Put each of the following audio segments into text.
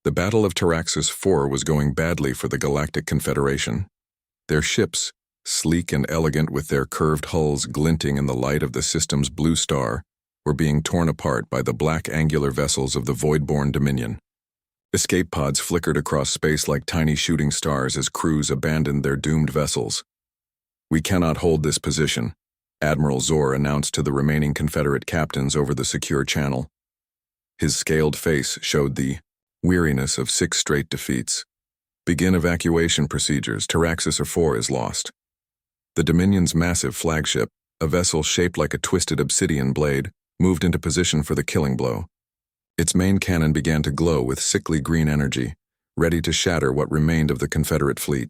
The Battle of Taraxis IV was going badly for the Galactic Confederation. Their ships, sleek and elegant with their curved hulls glinting in the light of the system's blue star, were being torn apart by the black angular vessels of the Voidborn Dominion. Escape pods flickered across space like tiny shooting stars as crews abandoned their doomed vessels. "We cannot hold this position," Admiral Zor announced to the remaining Confederate captains over the secure channel. His scaled face showed the weariness of 6 straight defeats. "Begin evacuation procedures. Taraxis IV is lost." The Dominion's massive flagship, a vessel shaped like a twisted obsidian blade, moved into position for the killing blow. Its main cannon began to glow with sickly green energy, ready to shatter what remained of the Confederate fleet.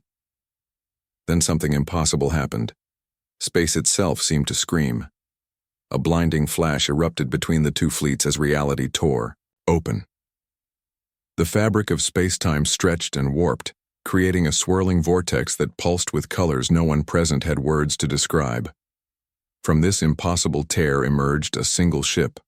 Then something impossible happened. Space itself seemed to scream. A blinding flash erupted between the two fleets as reality tore open. The fabric of space-time stretched and warped, creating a swirling vortex that pulsed with colors no one present had words to describe. From this impossible tear emerged a single ship.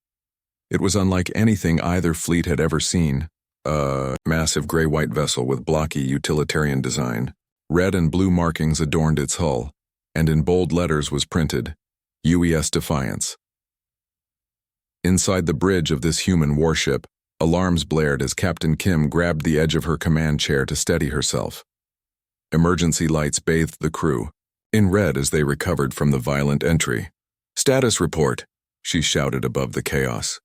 It was unlike anything either fleet had ever seen, a massive gray-white vessel with blocky utilitarian design. Red and blue markings adorned its hull, and in bold letters was printed, UES Defiance. Inside the bridge of this human warship, alarms blared as Captain Kim grabbed the edge of her command chair to steady herself. Emergency lights bathed the crew, in red as they recovered from the violent entry. "Status report," she shouted above the chaos.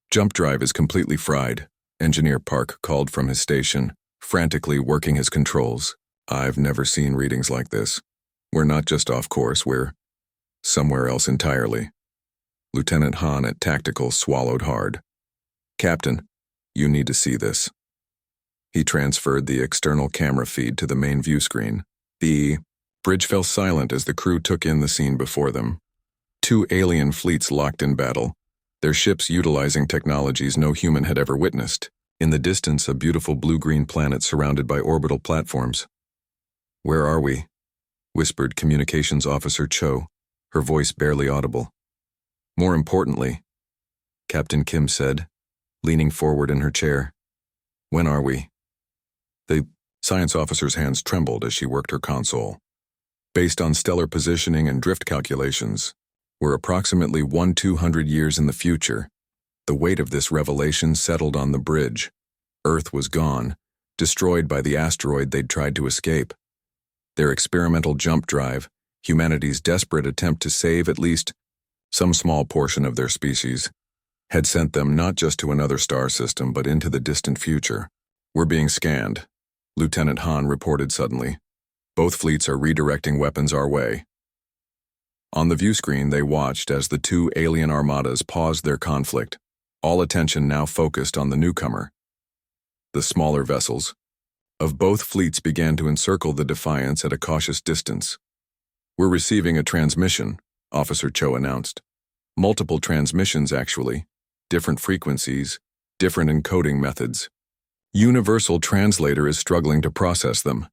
"Jump drive is completely fried," Engineer Park called from his station, frantically working his controls. "I've never seen readings like this. We're not just off course, we're somewhere else entirely." Lieutenant Han at Tactical swallowed hard. "Captain, you need to see this." He transferred the external camera feed to the main view screen. The bridge fell silent as the crew took in the scene before them. 2 alien fleets locked in battle, their ships utilizing technologies no human had ever witnessed. In the distance, a beautiful blue-green planet surrounded by orbital platforms. "Where are we?" whispered Communications Officer Cho, her voice barely audible. "More importantly," Captain Kim said, leaning forward in her chair, "when are we?" The science officer's hands trembled as she worked her console. "Based on stellar positioning and drift calculations, we're approximately 1,200 years in the future." The weight of this revelation settled on the bridge. Earth was gone, destroyed by the asteroid they'd tried to escape. Their experimental jump drive, humanity's desperate attempt to save at least some small portion of their species, had sent them not just to another star system but into the distant future. "We're being scanned," Lieutenant Han reported suddenly. "Both fleets are redirecting weapons our way." On the view screen, they watched as the 2 alien armadas paused their conflict, all attention now focused on the newcomer. The smaller vessels of both fleets began to encircle the Defiance at a cautious distance. "We're receiving a transmission," Officer Cho announced. "Multiple transmissions, actually. Different frequencies, different encoding methods. Universal Translator is struggling to process them."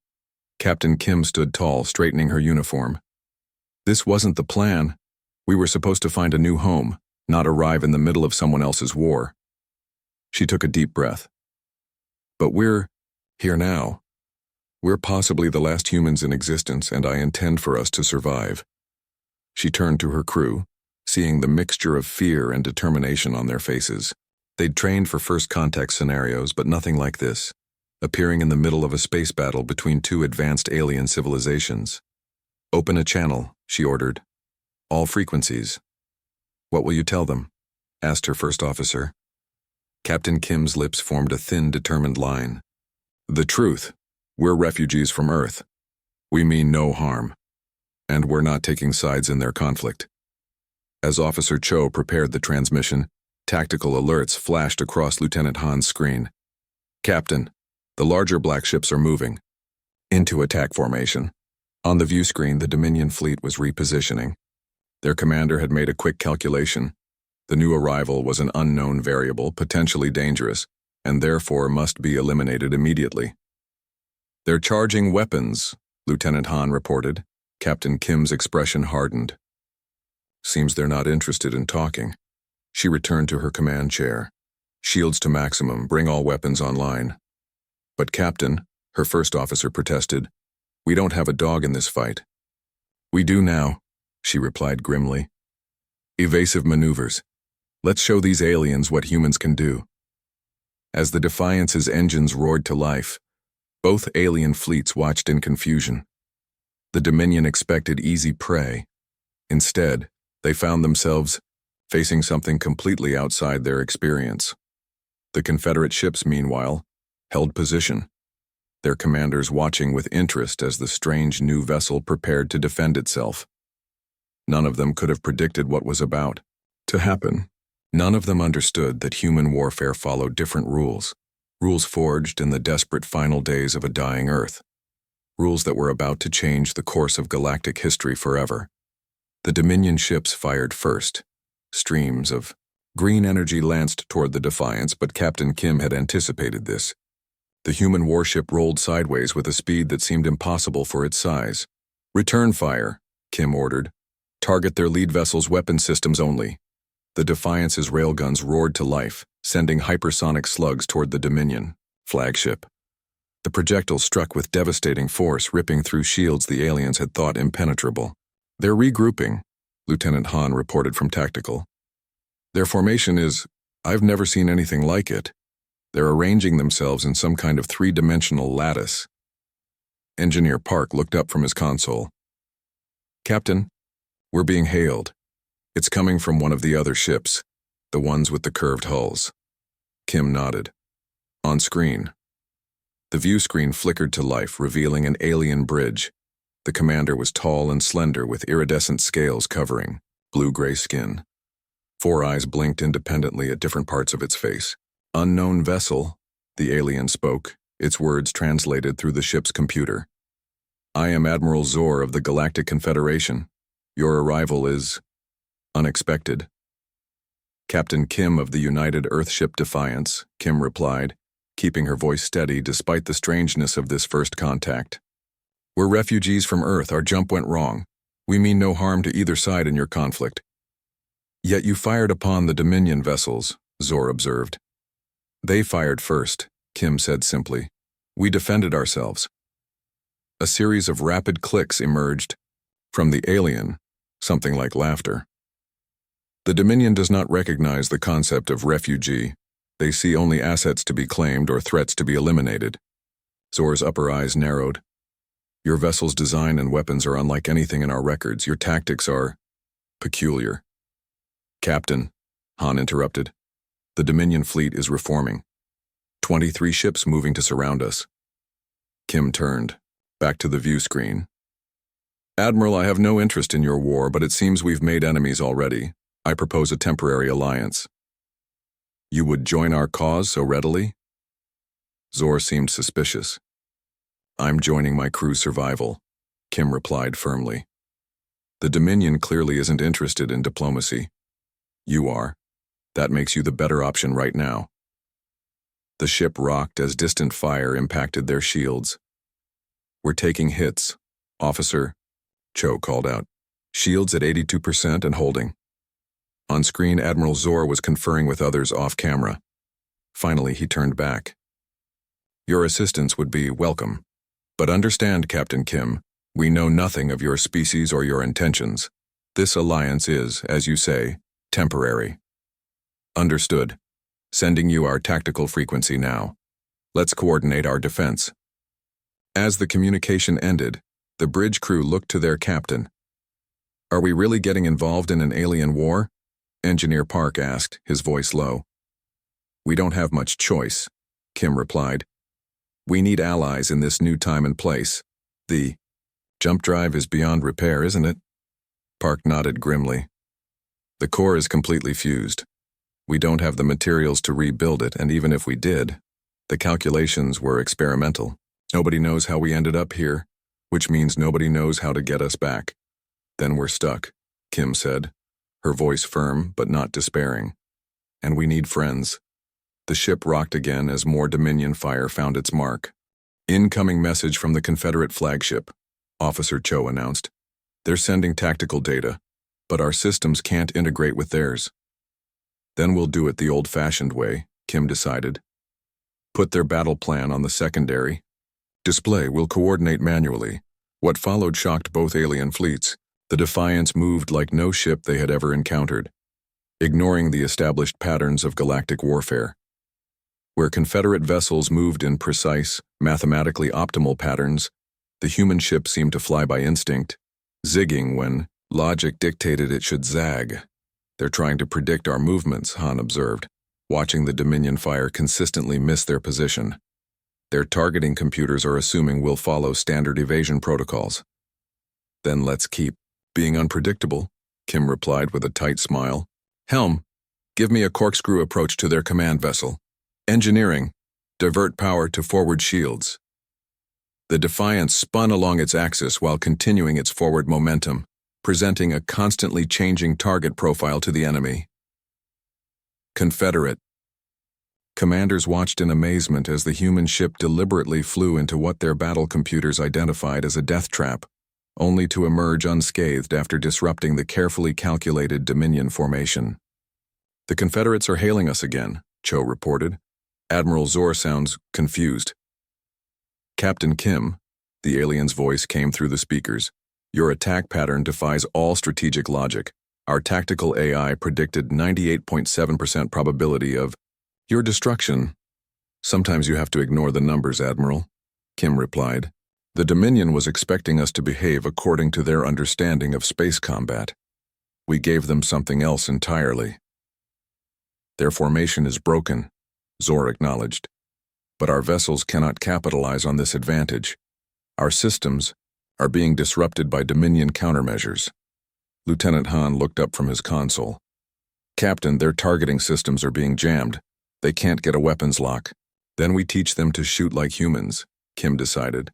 Captain Kim stood tall, straightening her uniform. "This wasn't the plan. We were supposed to find a new home, not arrive in the middle of someone else's war." She took a deep breath. "But we're here now. We're possibly the last humans in existence, and I intend for us to survive." She turned to her crew, seeing the mixture of fear and determination on their faces. They'd trained for first contact scenarios, but nothing like this, appearing in the middle of a space battle between 2 advanced alien civilizations. "Open a channel," she ordered. "All frequencies." "What will you tell them?" asked her first officer. Captain Kim's lips formed a thin, determined line. "The truth. We're refugees from Earth. We mean no harm. And we're not taking sides in their conflict." As Officer Cho prepared the transmission, tactical alerts flashed across Lieutenant Han's screen. "Captain, the larger black ships are moving into attack formation." On the view screen, the Dominion fleet was repositioning. Their commander had made a quick calculation. The new arrival was an unknown variable, potentially dangerous, and therefore must be eliminated immediately. "They're charging weapons," Lieutenant Han reported. Captain Kim's expression hardened. "Seems they're not interested in talking." She returned to her command chair. "Shields to maximum, bring all weapons online." But Captain, her first officer protested, we don't have a dog in this fight. We do now, she replied grimly. Evasive maneuvers. Let's show these aliens what humans can do. As the Defiance's engines roared to life, both alien fleets watched in confusion. The Dominion expected easy prey. Instead, they found themselves facing something completely outside their experience. The Confederate ships, meanwhile, held position, their commanders watching with interest as the strange new vessel prepared to defend itself. None of them could have predicted what was about to happen. None of them understood that human warfare followed different rules forged in the desperate final days of a dying Earth, rules that were about to change the course of galactic history forever. The Dominion ships fired first. Streams of green energy lanced toward the Defiance, but Captain Kim had anticipated this. The human warship rolled sideways with a speed that seemed impossible for its size. Return fire, Kim ordered. Target their lead vessel's weapon systems only. The Defiance's railguns roared to life, sending hypersonic slugs toward the Dominion flagship. The projectile struck with devastating force, ripping through shields the aliens had thought impenetrable. They're regrouping, Lieutenant Han reported from Tactical. Their formation is, I've never seen anything like it. They're arranging themselves in some kind of three-dimensional lattice. Engineer Park looked up from his console. Captain, we're being hailed. It's coming from one of the other ships, the ones with the curved hulls. Kim nodded. On screen. The view screen flickered to life, revealing an alien bridge. The commander was tall and slender with iridescent scales covering blue-gray skin. 4 eyes blinked independently at different parts of its face. Unknown vessel, the alien spoke, its words translated through the ship's computer. I am Admiral Zor of the Galactic Confederation. Your arrival is unexpected. Captain Kim of the United Earthship Defiance, Kim replied, keeping her voice steady despite the strangeness of this first contact. We're refugees from Earth. Our jump went wrong. We mean no harm to either side in your conflict. Yet you fired upon the Dominion vessels, Zor observed. They fired first, Kim said simply. We defended ourselves. A series of rapid clicks emerged. From the alien, something like laughter. The Dominion does not recognize the concept of refugee. They see only assets to be claimed or threats to be eliminated. Zor's upper eyes narrowed. Your vessel's design and weapons are unlike anything in our records. Your tactics are peculiar. Captain, Han interrupted. The Dominion fleet is reforming. 23 ships moving to surround us. Kim turned, back to the view screen. Admiral, I have no interest in your war, but it seems we've made enemies already. I propose a temporary alliance. You would join our cause so readily? Zor seemed suspicious. I'm joining my crew's survival, Kim replied firmly. The Dominion clearly isn't interested in diplomacy. You are. That makes you the better option right now. The ship rocked as distant fire impacted their shields. We're taking hits, officer, Cho called out. Shields at 82% and holding. On screen, Admiral Zor was conferring with others off camera. Finally, he turned back. Your assistance would be welcome. But understand, Captain Kim, we know nothing of your species or your intentions. This alliance is, as you say, temporary. Understood. Sending you our tactical frequency now. Let's coordinate our defense. As the communication ended, the bridge crew looked to their captain. Are we really getting involved in an alien war? Engineer Park asked, his voice low. We don't have much choice, Kim replied. We need allies in this new time and place. The jump drive is beyond repair, isn't it? Park nodded grimly. The core is completely fused. We don't have the materials to rebuild it, and even if we did, the calculations were experimental. Nobody knows how we ended up here, which means nobody knows how to get us back. Then we're stuck, Kim said, her voice firm but not despairing. And we need friends. The ship rocked again as more Dominion fire found its mark. Incoming message from the Confederate flagship, Officer Cho announced. They're sending tactical data, but our systems can't integrate with theirs. Then we'll do it the old-fashioned way, Kim decided. Put their battle plan on the secondary display. Will coordinate manually. What followed shocked both alien fleets. The Defiance moved like no ship they had ever encountered, ignoring the established patterns of galactic warfare. Where Confederate vessels moved in precise, mathematically optimal patterns, the human ship seemed to fly by instinct, zigging when logic dictated it should zag. They're trying to predict our movements, Han observed, watching the Dominion fire consistently miss their position. Their targeting computers are assuming we'll follow standard evasion protocols. Then let's keep being unpredictable, Kim replied with a tight smile. Helm, give me a corkscrew approach to their command vessel. Engineering, divert power to forward shields. The Defiance spun along its axis while continuing its forward momentum, presenting a constantly changing target profile to the enemy. Confederate. Commanders watched in amazement as the human ship deliberately flew into what their battle computers identified as a death trap, only to emerge unscathed after disrupting the carefully calculated Dominion formation. The Confederates are hailing us again, Cho reported. Admiral Zor sounds confused. Captain Kim, the alien's voice came through the speakers. Your attack pattern defies all strategic logic. Our tactical AI predicted 98.7% probability of your destruction. Sometimes you have to ignore the numbers, Admiral, Kim replied. The Dominion was expecting us to behave according to their understanding of space combat. We gave them something else entirely. Their formation is broken, Zor acknowledged. But our vessels cannot capitalize on this advantage. Our systems are being disrupted by Dominion countermeasures. Lieutenant Han looked up from his console. Captain, their targeting systems are being jammed. They can't get a weapons lock. Then we teach them to shoot like humans, Kim decided.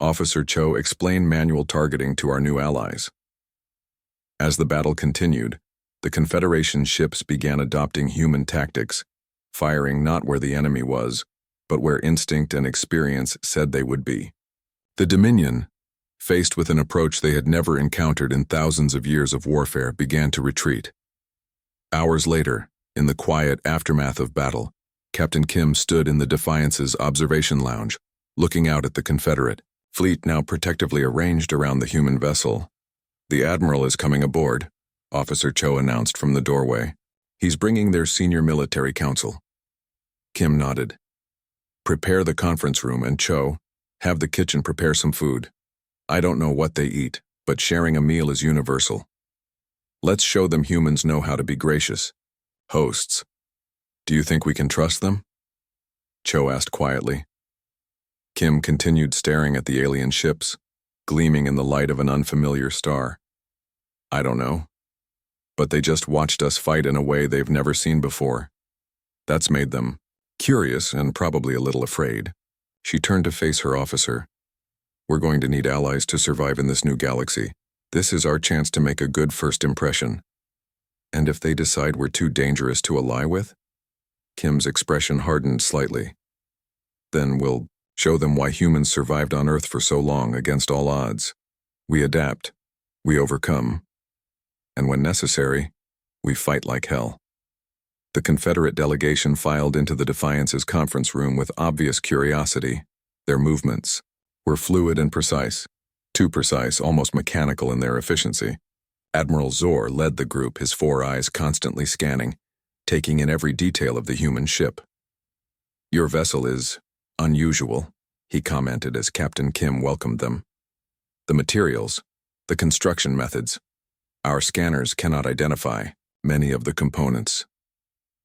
Officer Cho explained manual targeting to our new allies. As the battle continued, the Confederation ships began adopting human tactics, firing not where the enemy was, but where instinct and experience said they would be. The Dominion, faced with an approach they had never encountered in thousands of years of warfare, began to retreat. Hours later, in the quiet aftermath of battle, Captain Kim stood in the Defiance's observation lounge, looking out at the Confederate fleet now protectively arranged around the human vessel. The Admiral is coming aboard, Officer Cho announced from the doorway. He's bringing their senior military council. Kim nodded. Prepare the conference room and Cho, have the kitchen prepare some food. I don't know what they eat, but sharing a meal is universal. Let's show them humans know how to be gracious. Hosts. Do you think we can trust them? Cho asked quietly. Kim continued staring at the alien ships, gleaming in the light of an unfamiliar star. I don't know. But they just watched us fight in a way they've never seen before. That's made them curious and probably a little afraid. She turned to face her officer. We're going to need allies to survive in this new galaxy. This is our chance to make a good first impression. And if they decide we're too dangerous to ally with? Kim's expression hardened slightly. Then we'll show them why humans survived on Earth for so long against all odds. We adapt. We overcome. And when necessary, we fight like hell. The Confederate delegation filed into the Defiance's conference room with obvious curiosity. Their movements were fluid and precise. Too precise, almost mechanical in their efficiency. Admiral Zor led the group, his four eyes constantly scanning, taking in every detail of the human ship. Your vessel is unusual, he commented as Captain Kim welcomed them. The materials, the construction methods. Our scanners cannot identify many of the components.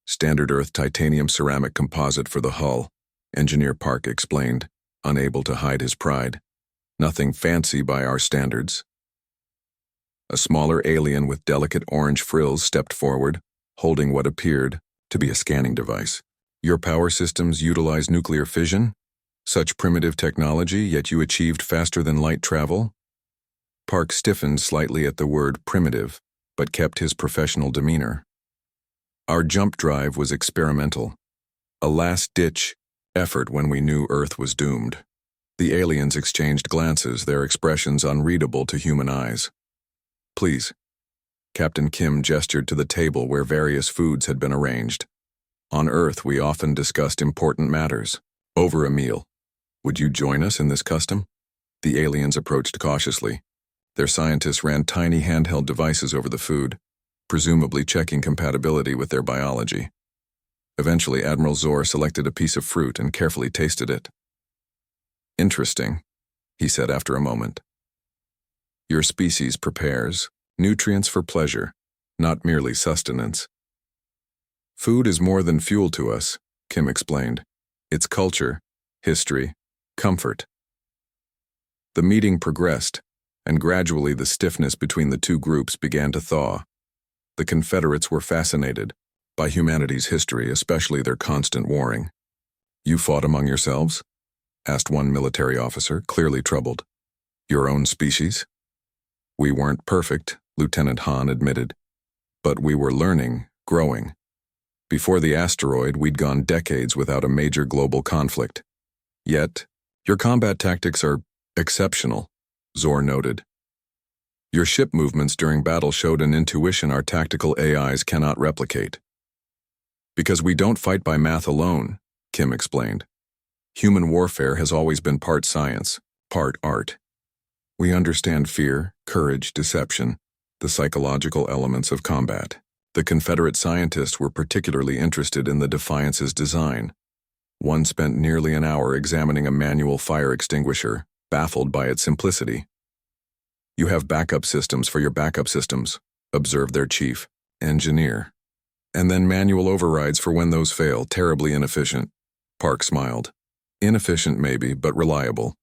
Standard Earth titanium ceramic composite for the hull, Engineer Park explained, unable to hide his pride. Nothing fancy by our standards. A smaller alien with delicate orange frills stepped forward, holding what appeared to be a scanning device. Your power systems utilize nuclear fission? Such primitive technology, yet you achieved faster-than-light travel? Park stiffened slightly at the word primitive, but kept his professional demeanor. Our jump drive was experimental, a last-ditch effort when we knew Earth was doomed. The aliens exchanged glances, their expressions unreadable to human eyes. Please. Captain Kim gestured to the table where various foods had been arranged. On Earth, we often discussed important matters. Over a meal. Would you join us in this custom? The aliens approached cautiously. Their scientists ran tiny handheld devices over the food, presumably checking compatibility with their biology. Eventually, Admiral Zor selected a piece of fruit and carefully tasted it. Interesting, he said after a moment. Your species prepares nutrients for pleasure, not merely sustenance. Food is more than fuel to us, Kim explained. It's culture, history, comfort. The meeting progressed, and gradually the stiffness between the two groups began to thaw. The Confederates were fascinated by humanity's history, especially their constant warring. You fought among yourselves? Asked one military officer, clearly troubled. Your own species? We weren't perfect, Lieutenant Han admitted. But we were learning, growing. Before the asteroid, we'd gone decades without a major global conflict. Yet, your combat tactics are exceptional, Zor noted. Your ship movements during battle showed an intuition our tactical AIs cannot replicate. Because we don't fight by math alone, Kim explained. Human warfare has always been part science, part art. We understand fear, courage, deception, the psychological elements of combat. The Confederate scientists were particularly interested in the Defiance's design. One spent nearly an hour examining a manual fire extinguisher, baffled by its simplicity. You have backup systems for your backup systems, observed their chief engineer. And then manual overrides for when those fail, terribly inefficient. Park smiled. Inefficient maybe, but reliable.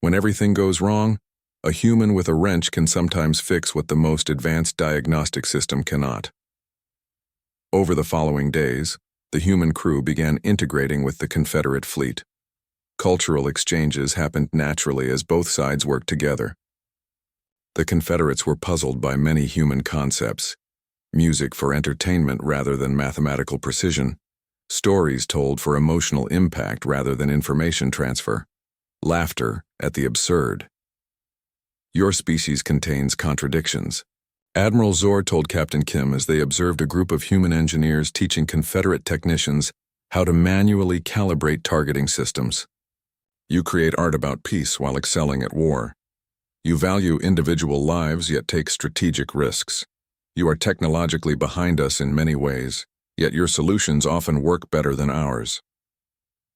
When everything goes wrong, a human with a wrench can sometimes fix what the most advanced diagnostic system cannot. Over the following days, the human crew began integrating with the Confederate fleet. Cultural exchanges happened naturally as both sides worked together. The Confederates were puzzled by many human concepts. Music for entertainment rather than mathematical precision. Stories told for emotional impact rather than information transfer. Laughter at the absurd. Your species contains contradictions. Admiral Zor told Captain Kim as they observed a group of human engineers teaching Confederate technicians how to manually calibrate targeting systems. You create art about peace while excelling at war. You value individual lives yet take strategic risks. You are technologically behind us in many ways, yet your solutions often work better than ours.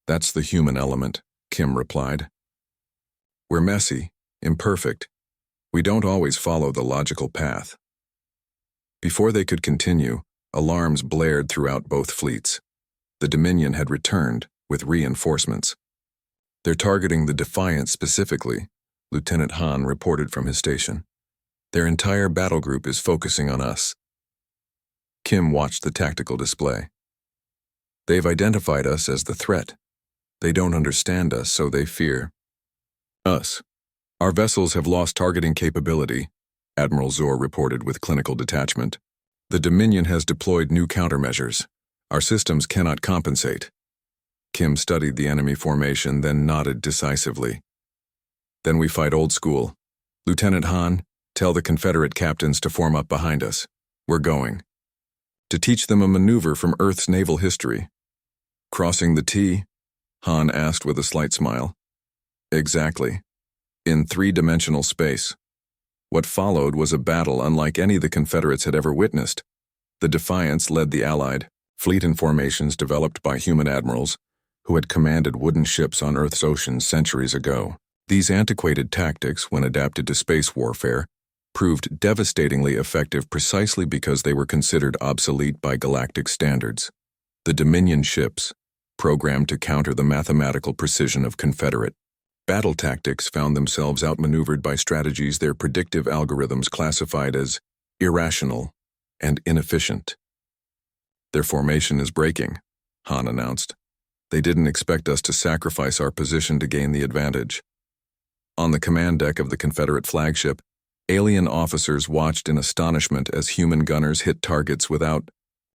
That's the human element, Kim replied. We're messy, imperfect. We don't always follow the logical path. Before they could continue, alarms blared throughout both fleets. The Dominion had returned, with reinforcements. They're targeting the Defiance specifically, Lieutenant Han reported from his station. Their entire battle group is focusing on us. Kim watched the tactical display. They've identified us as the threat. They don't understand us, so they fear us. Our vessels have lost targeting capability, Admiral Zor reported with clinical detachment. The Dominion has deployed new countermeasures. Our systems cannot compensate. Kim studied the enemy formation, then nodded decisively. Then we fight old school. Lieutenant Han, tell the Confederate captains to form up behind us. We're going. To teach them a maneuver from Earth's naval history. Crossing the T? Han asked with a slight smile. Exactly. In three-dimensional space. What followed was a battle unlike any the Confederates had ever witnessed. The Defiance led the Allied fleet in formations developed by human admirals who had commanded wooden ships on Earth's oceans centuries ago. These antiquated tactics, when adapted to space warfare, proved devastatingly effective precisely because they were considered obsolete by galactic standards. The Dominion ships, programmed to counter the mathematical precision of Confederate battle tactics, found themselves outmaneuvered by strategies their predictive algorithms classified as irrational and inefficient. Their formation is breaking, Han announced. They didn't expect us to sacrifice our position to gain the advantage. On the command deck of the Confederate flagship, alien officers watched in astonishment as human gunners hit targets without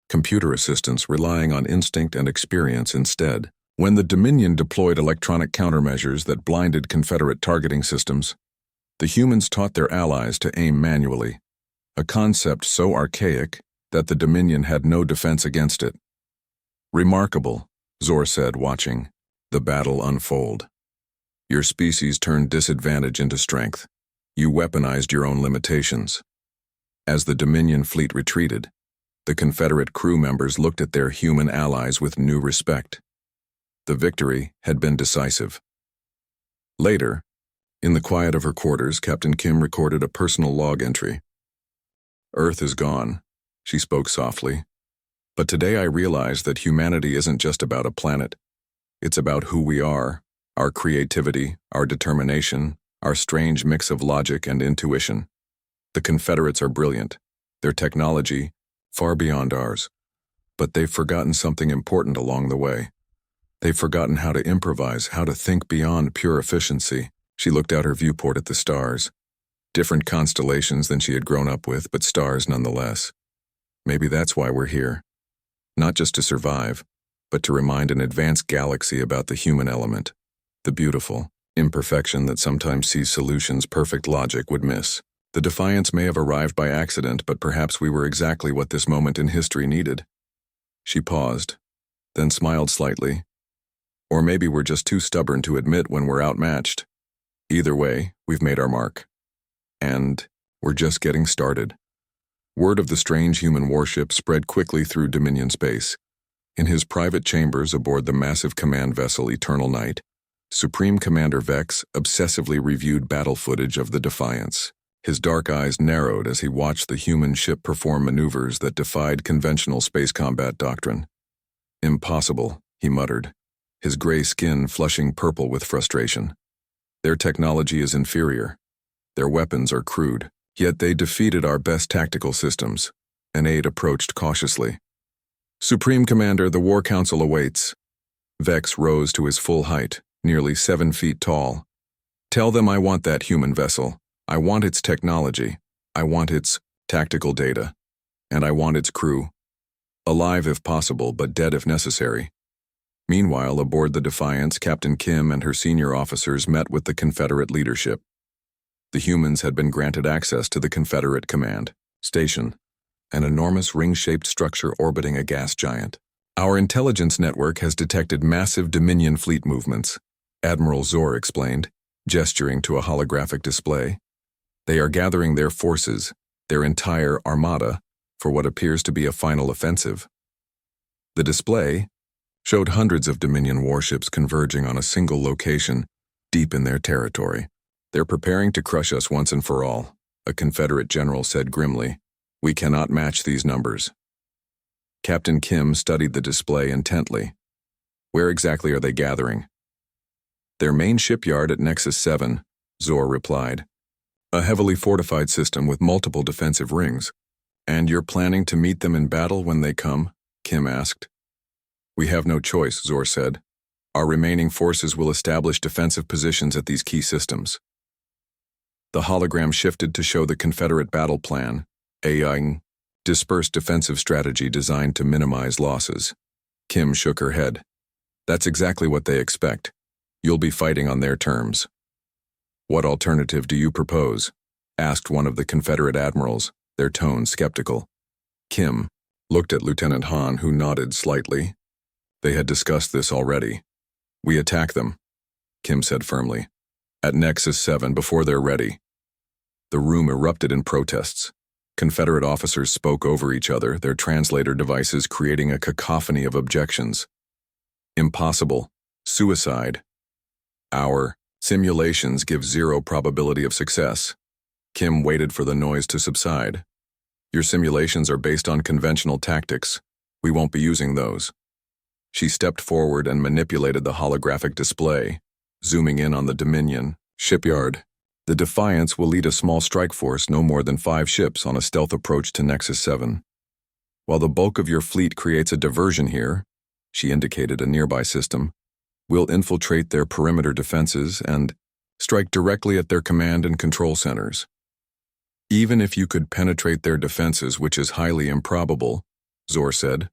computer assistance, relying on instinct and experience instead. When the Dominion deployed electronic countermeasures that blinded Confederate targeting systems, the humans taught their allies to aim manually, a concept so archaic that the Dominion had no defense against it. Remarkable, Zor said, watching the battle unfold. Your species turned disadvantage into strength. You weaponized your own limitations. As the Dominion fleet retreated, the Confederate crew members looked at their human allies with new respect. The victory had been decisive. Later, in the quiet of her quarters, Captain Kim recorded a personal log entry. Earth is gone, she spoke softly. But today I realized that humanity isn't just about a planet. It's about who we are, our creativity, our determination, our strange mix of logic and intuition. The Confederates are brilliant, their technology far beyond ours. But they've forgotten something important along the way. They've forgotten how to improvise, how to think beyond pure efficiency. She looked out her viewport at the stars. Different constellations than she had grown up with, but stars nonetheless. Maybe that's why we're here. Not just to survive, but to remind an advanced galaxy about the human element, the beautiful imperfection that sometimes sees solutions perfect logic would miss. The Defiance may have arrived by accident, but perhaps we were exactly what this moment in history needed. She paused, then smiled slightly. Or maybe we're just too stubborn to admit when we're outmatched. Either way, we've made our mark. And we're just getting started. Word of the strange human warship spread quickly through Dominion space. In his private chambers aboard the massive command vessel Eternal Night, Supreme Commander Vex obsessively reviewed battle footage of the Defiance. His dark eyes narrowed as he watched the human ship perform maneuvers that defied conventional space combat doctrine. Impossible, he muttered, his gray skin flushing purple with frustration. Their technology is inferior. Their weapons are crude, yet they defeated our best tactical systems. An aide approached cautiously. Supreme Commander, the War Council awaits. Vex rose to his full height, nearly 7 feet tall. Tell them I want that human vessel. I want its technology. I want its tactical data. And I want its crew. Alive if possible, but dead if necessary. Meanwhile, aboard the Defiance, Captain Kim and her senior officers met with the Confederate leadership. The humans had been granted access to the Confederate command station, an enormous ring-shaped structure orbiting a gas giant. Our intelligence network has detected massive Dominion fleet movements, Admiral Zor explained, gesturing to a holographic display. They are gathering their forces, their entire armada, for what appears to be a final offensive. The display showed hundreds of Dominion warships converging on a single location, deep in their territory. They're preparing to crush us once and for all, a Confederate general said grimly. We cannot match these numbers. Captain Kim studied the display intently. Where exactly are they gathering? Their main shipyard at Nexus 7, Zor replied. A heavily fortified system with multiple defensive rings. And you're planning to meet them in battle when they come? Kim asked. We have no choice, Zor said. Our remaining forces will establish defensive positions at these key systems. The hologram shifted to show the Confederate battle plan, a dispersed defensive strategy designed to minimize losses. Kim shook her head. That's exactly what they expect. You'll be fighting on their terms. What alternative do you propose? Asked one of the Confederate admirals, their tone skeptical. Kim looked at Lieutenant Han, who nodded slightly. They had discussed this already. We attack them, Kim said firmly. At Nexus 7 before they're ready. The room erupted in protests. Confederate officers spoke over each other, their translator devices creating a cacophony of objections. Impossible. Suicide. Our simulations give 0 probability of success. Kim waited for the noise to subside. Your simulations are based on conventional tactics. We won't be using those. She stepped forward and manipulated the holographic display, zooming in on the Dominion shipyard. The Defiance will lead a small strike force, no more than 5 ships, on a stealth approach to Nexus 7. While the bulk of your fleet creates a diversion here, she indicated a nearby system, we'll infiltrate their perimeter defenses and strike directly at their command and control centers. Even if you could penetrate their defenses, which is highly improbable, Zor said,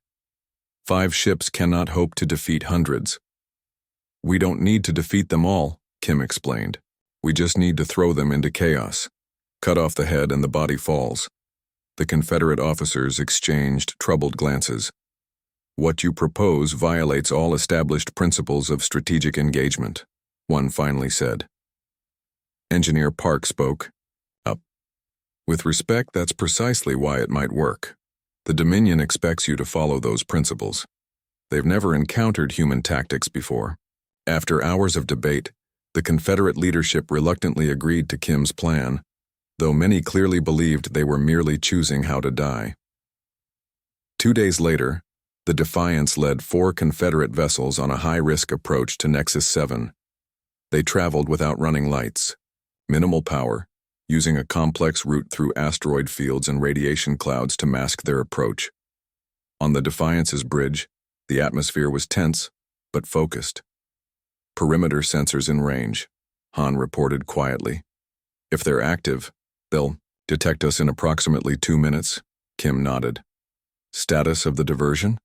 5 ships cannot hope to defeat hundreds. We don't need to defeat them all, Kim explained. We just need to throw them into chaos. Cut off the head and the body falls. The Confederate officers exchanged troubled glances. What you propose violates all established principles of strategic engagement, one finally said. Engineer Park spoke up. With respect, that's precisely why it might work. The Dominion expects you to follow those principles. They've never encountered human tactics before. After hours of debate, the Confederate leadership reluctantly agreed to Kim's plan, though many clearly believed they were merely choosing how to die. 2 days later, the Defiance led 4 Confederate vessels on a high-risk approach to Nexus 7. They traveled without running lights, minimal power, using a complex route through asteroid fields and radiation clouds to mask their approach. On the Defiance's bridge, the atmosphere was tense, but focused. Perimeter sensors in range, Han reported quietly. If they're active, they'll detect us in approximately 2 minutes, Kim nodded. Status of the diversion?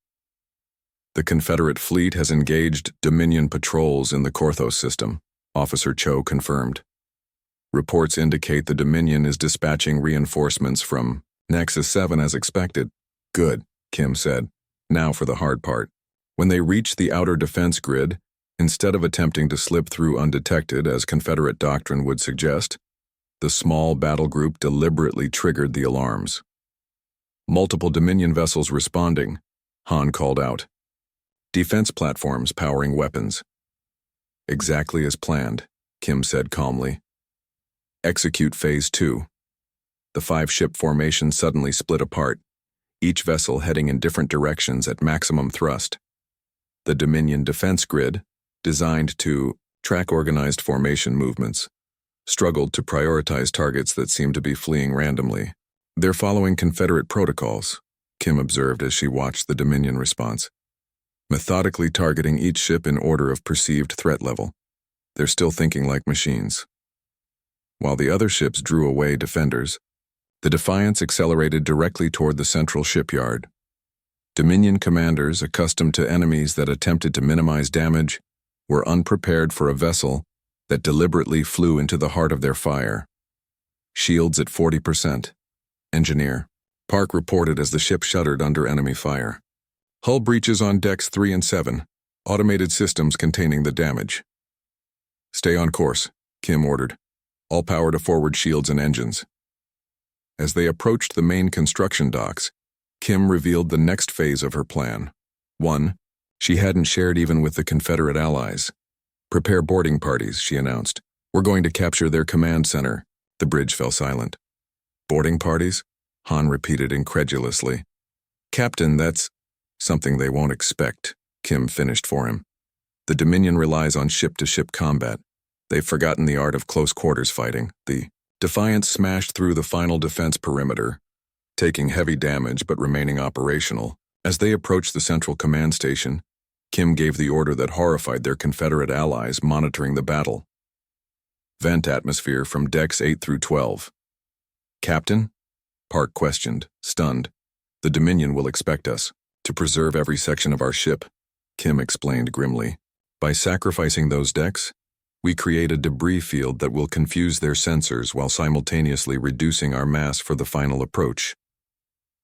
The Confederate fleet has engaged Dominion patrols in the Korthos system, Officer Cho confirmed. Reports indicate the Dominion is dispatching reinforcements from Nexus 7 as expected. Good, Kim said. Now for the hard part. When they reached the outer defense grid, instead of attempting to slip through undetected as Confederate doctrine would suggest, the small battle group deliberately triggered the alarms. Multiple Dominion vessels responding, Han called out. Defense platforms powering weapons. Exactly as planned, Kim said calmly. Execute Phase 2. The 5-ship formation suddenly split apart, each vessel heading in different directions at maximum thrust. The Dominion defense grid, designed to track organized formation movements, struggled to prioritize targets that seemed to be fleeing randomly. They're following Confederate protocols, Kim observed as she watched the Dominion response. Methodically targeting each ship in order of perceived threat level. They're still thinking like machines. While the other ships drew away defenders, the Defiance accelerated directly toward the central shipyard. Dominion commanders, accustomed to enemies that attempted to minimize damage, were unprepared for a vessel that deliberately flew into the heart of their fire. Shields at 40%. Engineer. Park reported as the ship shuddered under enemy fire. Hull breaches on decks 3 and 7. Automated systems containing the damage. Stay on course, Kim ordered. All power to forward shields and engines. As they approached the main construction docks, Kim revealed the next phase of her plan. One she hadn't shared even with the Confederate allies. Prepare boarding parties, she announced. We're going to capture their command center. The bridge fell silent. Boarding parties? Han repeated incredulously. Captain, that's something they won't expect, Kim finished for him. The Dominion relies on ship-to-ship combat. They've forgotten the art of close-quarters fighting. The Defiance smashed through the final defense perimeter, taking heavy damage but remaining operational. As they approached the central command station, Kim gave the order that horrified their Confederate allies monitoring the battle. Vent atmosphere from decks 8 through 12. Captain? Park questioned, stunned. The Dominion will expect us. To preserve every section of our ship, Kim explained grimly. By sacrificing those decks, we create a debris field that will confuse their sensors while simultaneously reducing our mass for the final approach.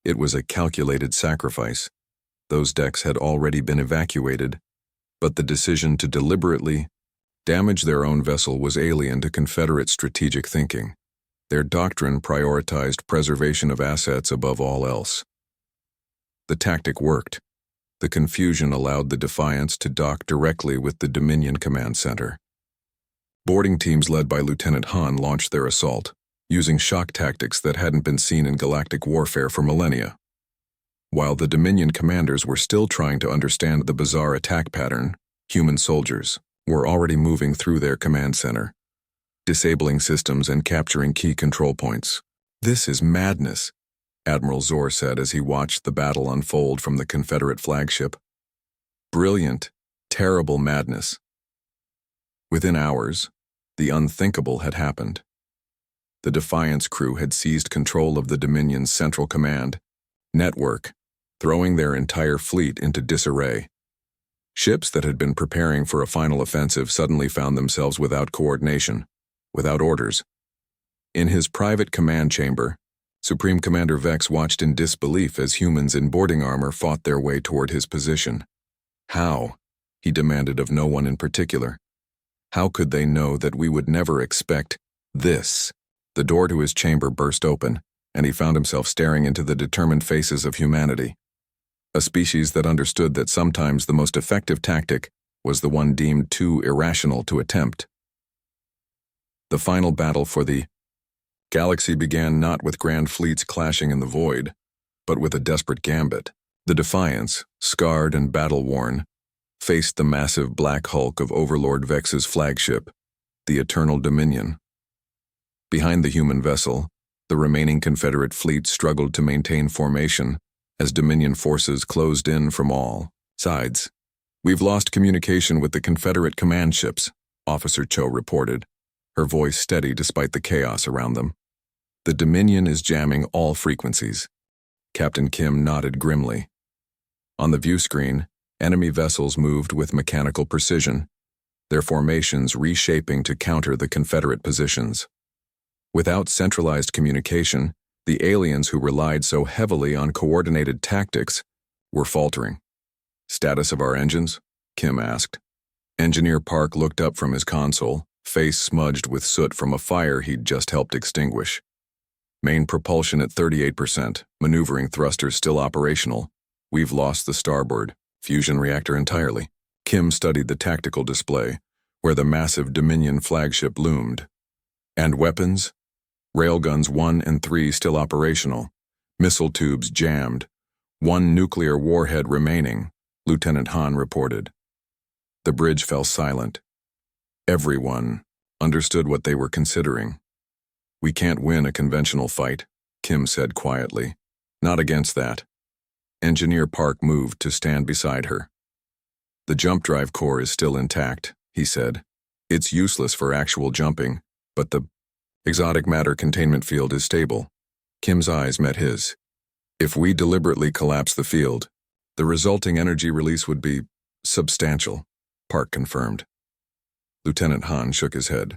It was a calculated sacrifice. Those decks had already been evacuated, but the decision to deliberately damage their own vessel was alien to Confederate strategic thinking. Their doctrine prioritized preservation of assets above all else. The tactic worked. The confusion allowed the Defiance to dock directly with the Dominion command center. Boarding teams led by Lieutenant Han launched their assault, using shock tactics that hadn't been seen in galactic warfare for millennia. While the Dominion commanders were still trying to understand the bizarre attack pattern, human soldiers were already moving through their command center, disabling systems and capturing key control points. This is madness, Admiral Zor said as he watched the battle unfold from the Confederate flagship. Brilliant, terrible madness. Within hours, the unthinkable had happened. The Defiance crew had seized control of the Dominion's central command network, throwing their entire fleet into disarray. Ships that had been preparing for a final offensive suddenly found themselves without coordination, without orders. In his private command chamber, Supreme Commander Vex watched in disbelief as humans in boarding armor fought their way toward his position. How? He demanded of no one in particular. How could they know that we would never expect this? The door to his chamber burst open, and he found himself staring into the determined faces of humanity. A species that understood that sometimes the most effective tactic was the one deemed too irrational to attempt. The final battle for the galaxy began not with grand fleets clashing in the void, but with a desperate gambit. The Defiance, scarred and battle-worn, faced the massive black hulk of Overlord Vex's flagship, the Eternal Dominion. Behind the human vessel, the remaining Confederate fleet struggled to maintain formation as Dominion forces closed in from all sides. "We've lost communication with the Confederate command ships," Officer Cho reported, her voice steady despite the chaos around them. "The Dominion is jamming all frequencies." Captain Kim nodded grimly. On the view screen, enemy vessels moved with mechanical precision, their formations reshaping to counter the Confederate positions. Without centralized communication, the aliens who relied so heavily on coordinated tactics were faltering. "Status of our engines?" Kim asked. Engineer Park looked up from his console, face smudged with soot from a fire he'd just helped extinguish. "Main propulsion at 38%, maneuvering thrusters still operational. We've lost the starboard fusion reactor entirely." Kim studied the tactical display, where the massive Dominion flagship loomed. "And weapons? Railguns 1 and 3 still operational. Missile tubes jammed. 1 nuclear warhead remaining," Lieutenant Han reported. The bridge fell silent. Everyone understood what they were considering. "We can't win a conventional fight," Kim said quietly. "Not against that." Engineer Park moved to stand beside her. "The jump drive core is still intact," he said. "It's useless for actual jumping, but the exotic matter containment field is stable." Kim's eyes met his. "If we deliberately collapse the field, the resulting energy release would be substantial," Park confirmed. Lieutenant Han shook his head.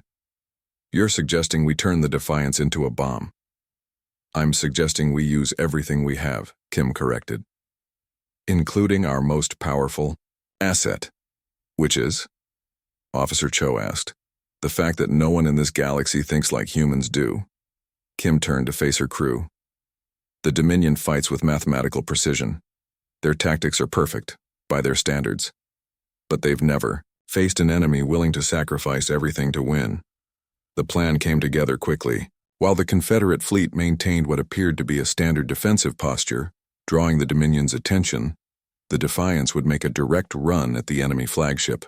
"You're suggesting we turn the Defiance into a bomb." "I'm suggesting we use everything we have," Kim corrected. "Including our most powerful asset." "Which is?" Officer Cho asked. "The fact that no one in this galaxy thinks like humans do." Kim turned to face her crew. "The Dominion fights with mathematical precision. Their tactics are perfect, by their standards. But they've never faced an enemy willing to sacrifice everything to win." The plan came together quickly. While the Confederate fleet maintained what appeared to be a standard defensive posture, drawing the Dominion's attention, the Defiance would make a direct run at the enemy flagship,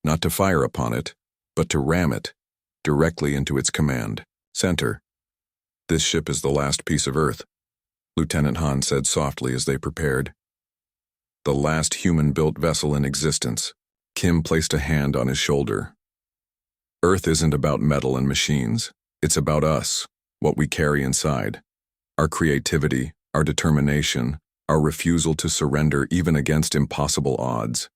not to fire upon it, but to ram it directly into its command center. "This ship is the last piece of Earth," Lieutenant Han said softly as they prepared. "The last human-built vessel in existence." Kim placed a hand on his shoulder. "Earth isn't about metal and machines. It's about us, what we carry inside. Our creativity, our determination, our refusal to surrender even against impossible odds."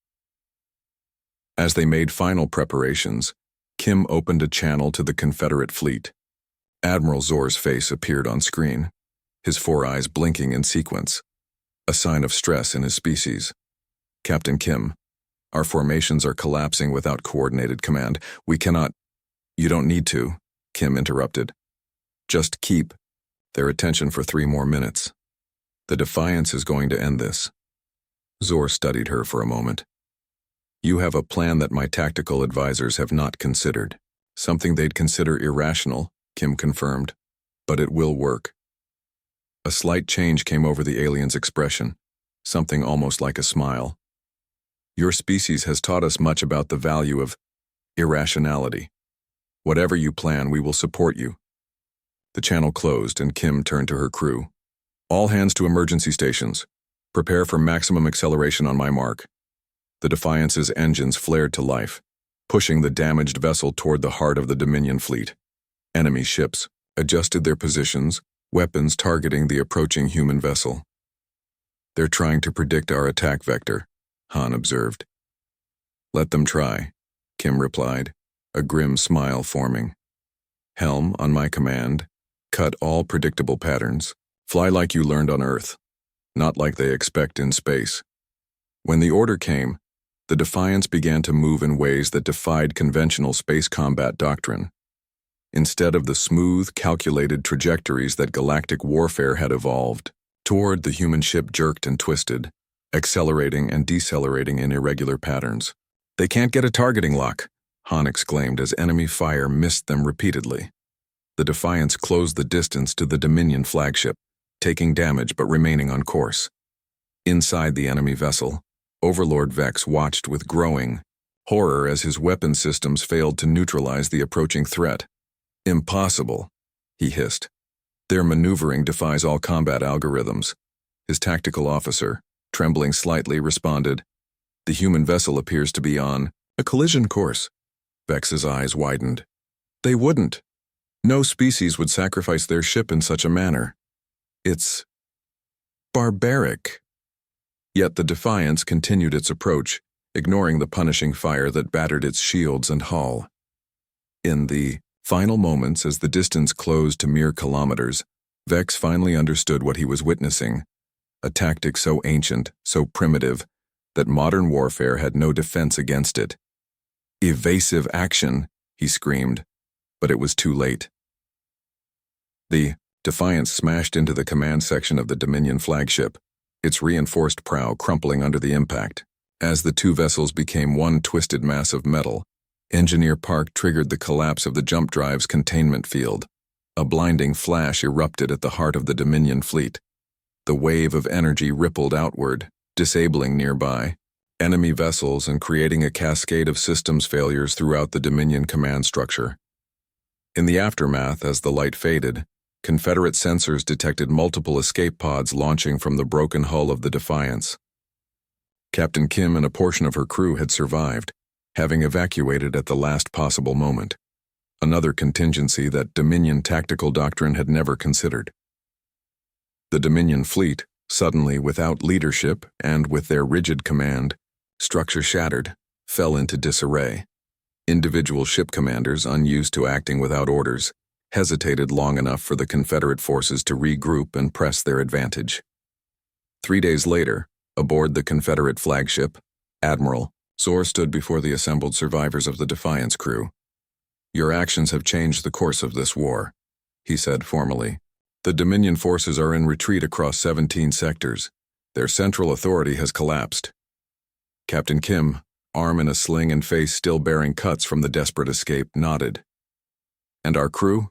As they made final preparations, Kim opened a channel to the Confederate fleet. Admiral Zor's face appeared on screen, his 4 eyes blinking in sequence, a sign of stress in his species. "Captain Kim, our formations are collapsing without coordinated command. We cannot—" "You don't need to," Kim interrupted. "Just keep their attention for 3 more minutes. The Defiance is going to end this." Zor studied her for a moment. "You have a plan that my tactical advisors have not considered. Something they'd consider irrational," Kim confirmed. "But it will work." A slight change came over the alien's expression, something almost like a smile. "Your species has taught us much about the value of irrationality. Whatever you plan, we will support you." The channel closed and Kim turned to her crew. "All hands to emergency stations. Prepare for maximum acceleration on my mark." The Defiance's engines flared to life, pushing the damaged vessel toward the heart of the Dominion fleet. Enemy ships adjusted their positions, weapons targeting the approaching human vessel. "They're trying to predict our attack vector," Han observed. "Let them try," Kim replied, a grim smile forming. "Helm, on my command, cut all predictable patterns. Fly like you learned on Earth, not like they expect in space. When the order came, the Defiance began to move in ways that defied conventional space combat doctrine. Instead of the smooth, calculated trajectories that galactic warfare had evolved, toward the human ship jerked and twisted, accelerating and decelerating in irregular patterns. "They can't get a targeting lock," Han exclaimed as enemy fire missed them repeatedly. The Defiance closed the distance to the Dominion flagship, taking damage but remaining on course. Inside the enemy vessel, Overlord Vex watched with growing horror as his weapon systems failed to neutralize the approaching threat. "Impossible," he hissed. "Their maneuvering defies all combat algorithms." His tactical officer, trembling slightly, responded, "The human vessel appears to be on a collision course." Vex's eyes widened. "They wouldn't. No species would sacrifice their ship in such a manner. It's barbaric." Yet the Defiance continued its approach, ignoring the punishing fire that battered its shields and hull. In the final moments, as the distance closed to mere kilometers, Vex finally understood what he was witnessing, a tactic so ancient, so primitive, that modern warfare had no defense against it. "Evasive action," he screamed, but it was too late. The Defiance smashed into the command section of the Dominion flagship, its reinforced prow crumpling under the impact. As the two vessels became one twisted mass of metal, Engineer Park triggered the collapse of the jump drive's containment field. A blinding flash erupted at the heart of the Dominion fleet. The wave of energy rippled outward, disabling nearby enemy vessels and creating a cascade of systems failures throughout the Dominion command structure. In the aftermath, as the light faded, Confederate sensors detected multiple escape pods launching from the broken hull of the Defiance. Captain Kim and a portion of her crew had survived, having evacuated at the last possible moment, another contingency that Dominion tactical doctrine had never considered. The Dominion fleet, suddenly without leadership and with their rigid command structure shattered, fell into disarray. Individual ship commanders, unused to acting without orders, hesitated long enough for the Confederate forces to regroup and press their advantage. 3 days later, aboard the Confederate flagship, Admiral Zor stood before the assembled survivors of the Defiance crew. "Your actions have changed the course of this war," he said formally. "The Dominion forces are in retreat across 17 sectors. Their central authority has collapsed." Captain Kim, arm in a sling and face still bearing cuts from the desperate escape, nodded. "And our crew?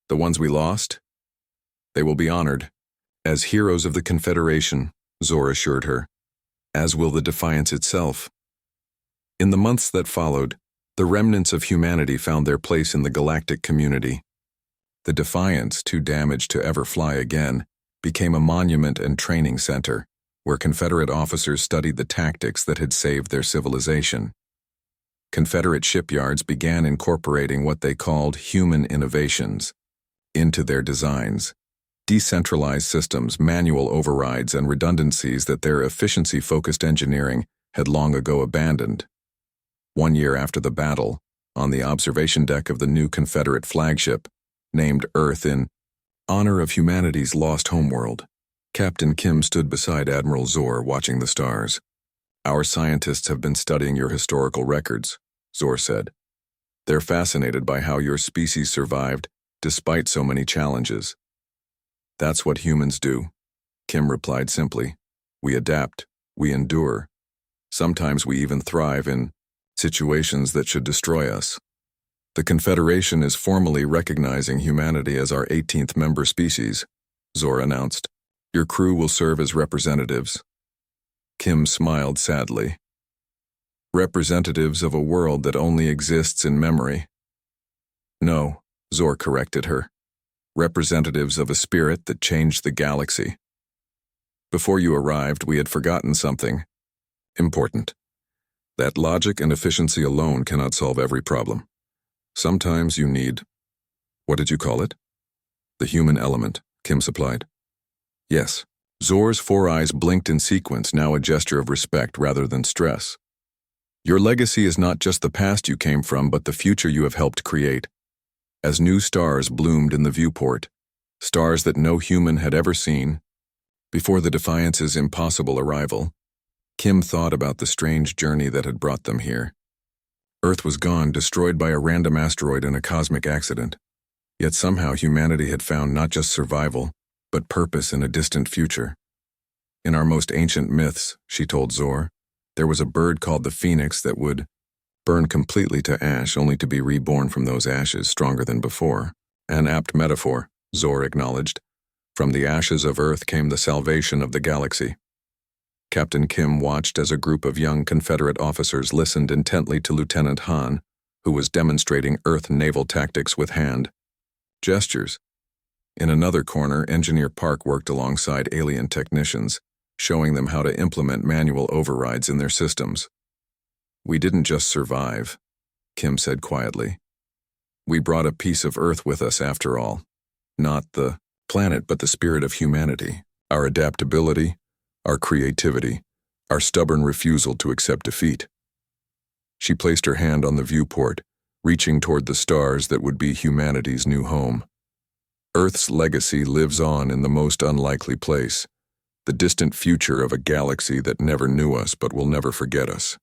The ones we lost? They will be honored as heroes of the Confederation," Zor assured her, "as will the Defiance itself." In the months that followed, the remnants of humanity found their place in the galactic community. The Defiance, too damaged to ever fly again, became a monument and training center, where Confederate officers studied the tactics that had saved their civilization. Confederate shipyards began incorporating what they called human innovations into their designs, decentralized systems, manual overrides, and redundancies that their efficiency-focused engineering had long ago abandoned. 1 year after the battle, on the observation deck of the new Confederate flagship, named Earth in honor of humanity's lost homeworld, Captain Kim stood beside Admiral Zor, watching the stars. "Our scientists have been studying your historical records," Zor said. "They're fascinated by how your species survived despite so many challenges." "That's what humans do," Kim replied simply. "We adapt, we endure. Sometimes we even thrive in situations that should destroy us." "The Confederation is formally recognizing humanity as our 18th member species," Zor announced. "Your crew will serve as representatives." Kim smiled sadly. "Representatives of a world that only exists in memory." "No," Zor corrected her. "Representatives of a spirit that changed the galaxy. Before you arrived, we had forgotten something important. That logic and efficiency alone cannot solve every problem. Sometimes you need, what did you call it?" "The human element," Kim supplied. "Yes." Zor's 4 eyes blinked in sequence, now a gesture of respect rather than stress. "Your legacy is not just the past you came from, but the future you have helped create." As new stars bloomed in the viewport, stars that no human had ever seen. Before the Defiance's impossible arrival, Kim thought about the strange journey that had brought them here. Earth was gone, destroyed by a random asteroid in a cosmic accident. Yet somehow humanity had found not just survival, but purpose in a distant future. In our most ancient myths, she told Zor, there was a bird called the phoenix that would burn completely to ash only to be reborn from those ashes stronger than before. An apt metaphor, Zor acknowledged. From the ashes of Earth came the salvation of the galaxy. Captain Kim watched as a group of young Confederate officers listened intently to Lieutenant Han, who was demonstrating Earth naval tactics with hand gestures. In another corner, Engineer Park worked alongside alien technicians, showing them how to implement manual overrides in their systems. We didn't just survive, Kim said quietly. We brought a piece of Earth with us after all. Not the planet, but the spirit of humanity, our adaptability, our creativity, our stubborn refusal to accept defeat. She placed her hand on the viewport, reaching toward the stars that would be humanity's new home. Earth's legacy lives on in the most unlikely place, the distant future of a galaxy that never knew us but will never forget us.